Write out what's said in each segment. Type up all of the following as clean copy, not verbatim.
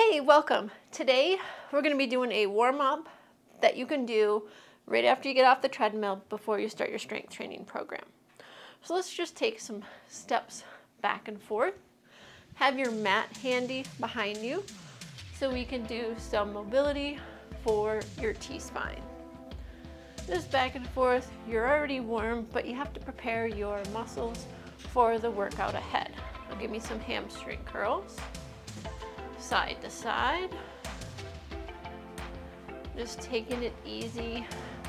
Hey, welcome. Today we're going to be doing a warm-up that you can do right after you get off the treadmill before you start your strength training program. So let's just take some steps back and forth. Have your mat handy behind you so we can do some mobility for your T-spine. Just back and forth. You're already warm, but you have to prepare your muscles for the workout ahead. Now give me some hamstring curls. Side to side. Just taking it easy,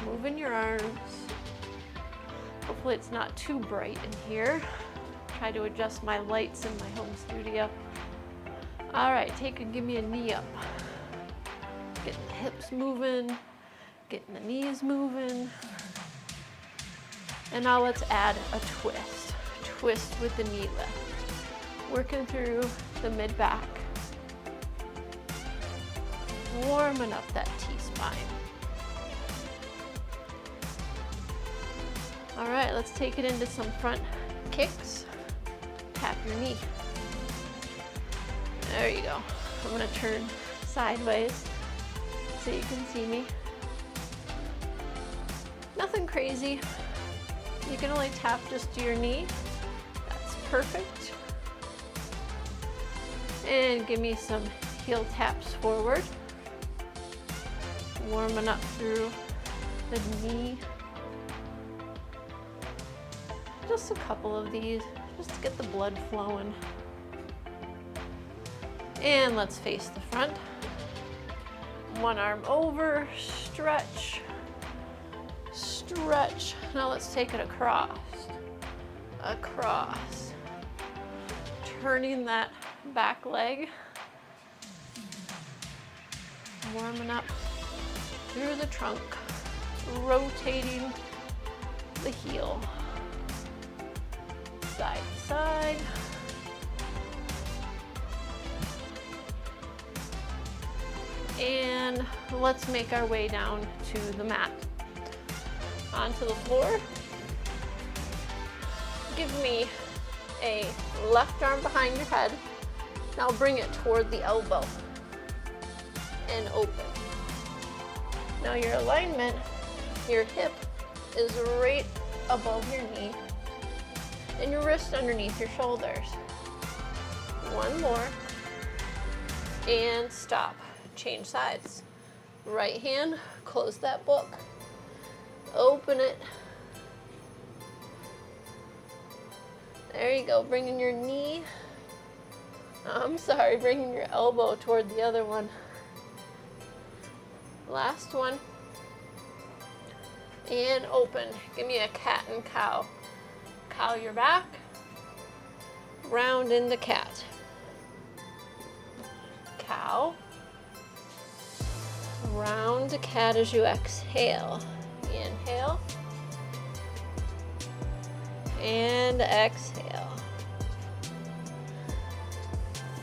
moving your arms. Hopefully it's not too bright in here. Try to adjust my lights in my home studio. All right, give me a knee up. Getting the hips moving, getting the knees moving. And now let's add a twist. Twist with the knee lift. Working through the mid-back. Warming up that T-spine. All right, let's take it into some front kicks. Tap your knee. There you go. I'm gonna turn sideways so you can see me. Nothing crazy. You can only tap just to your knee. That's perfect. And give me some heel taps forward. Warming up through the knee. Just a couple of these, just to get the blood flowing. And let's face the front. One arm over, stretch, stretch. Now let's take it across, across. Turning that back leg. Warming up through the trunk, rotating the heel, side to side. And let's make our way down to the mat. Onto the floor. Give me a left arm behind your head. Now bring it toward the elbow and open. Now your alignment, your hip is right above your knee and your wrist underneath your shoulders. One more and stop. Change sides. Right hand, close that book. Open it. There you go, bringing your knee, bringing your elbow toward the other one. Last one. And open. Give me a cat and cow. Cow your back. Round into cat. Cow. Round to cat as you exhale. Inhale. And exhale.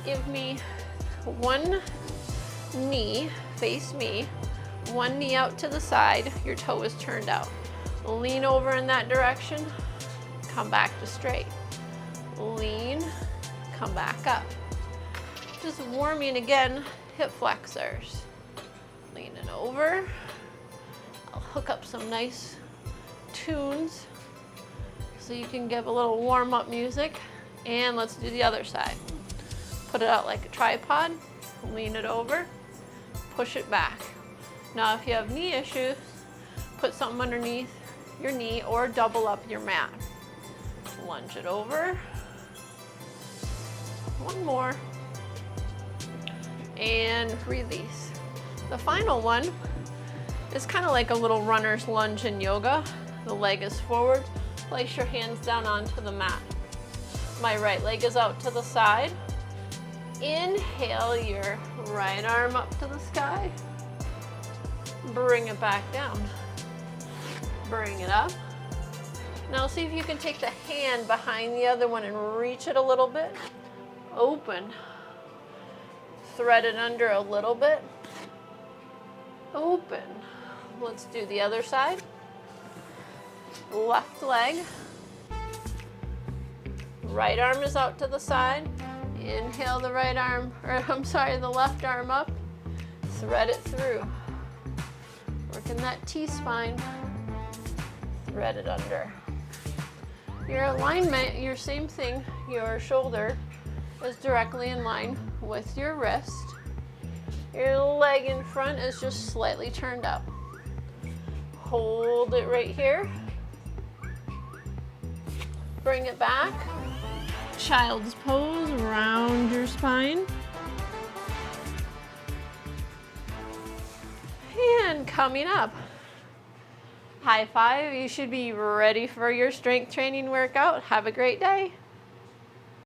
Give me one knee, face me. One knee out to the side, your toe is turned out. Lean over in that direction, come back to straight. Lean, come back up. Just warming again, hip flexors. Leaning over. I'll hook up some nice tunes so you can give a little warm-up music. And let's do the other side. Put it out like a tripod, lean it over, push it back. Now, if you have knee issues, put something underneath your knee or double up your mat. Lunge it over. One more. And release. The final one is kind of like a little runner's lunge in yoga. The leg is forward. Place your hands down onto the mat. My right leg is out to the side. Inhale your right arm up to the sky. Bring it back down. Bring it up. Now see if you can take the hand behind the other one and reach it a little bit. Open. Thread it under a little bit. Open. Let's do the other side. Left leg. Right arm is out to the side. Inhale the right arm, or I'm sorry, the left arm up. Thread it through. Working that T-spine. Thread it under. Your alignment, your same thing, your shoulder is directly in line with your wrist. Your leg in front is just slightly turned up. Hold it right here. Bring it back. Child's pose, round your spine. And coming up. High five, you should be ready for your strength training workout. Have a great day.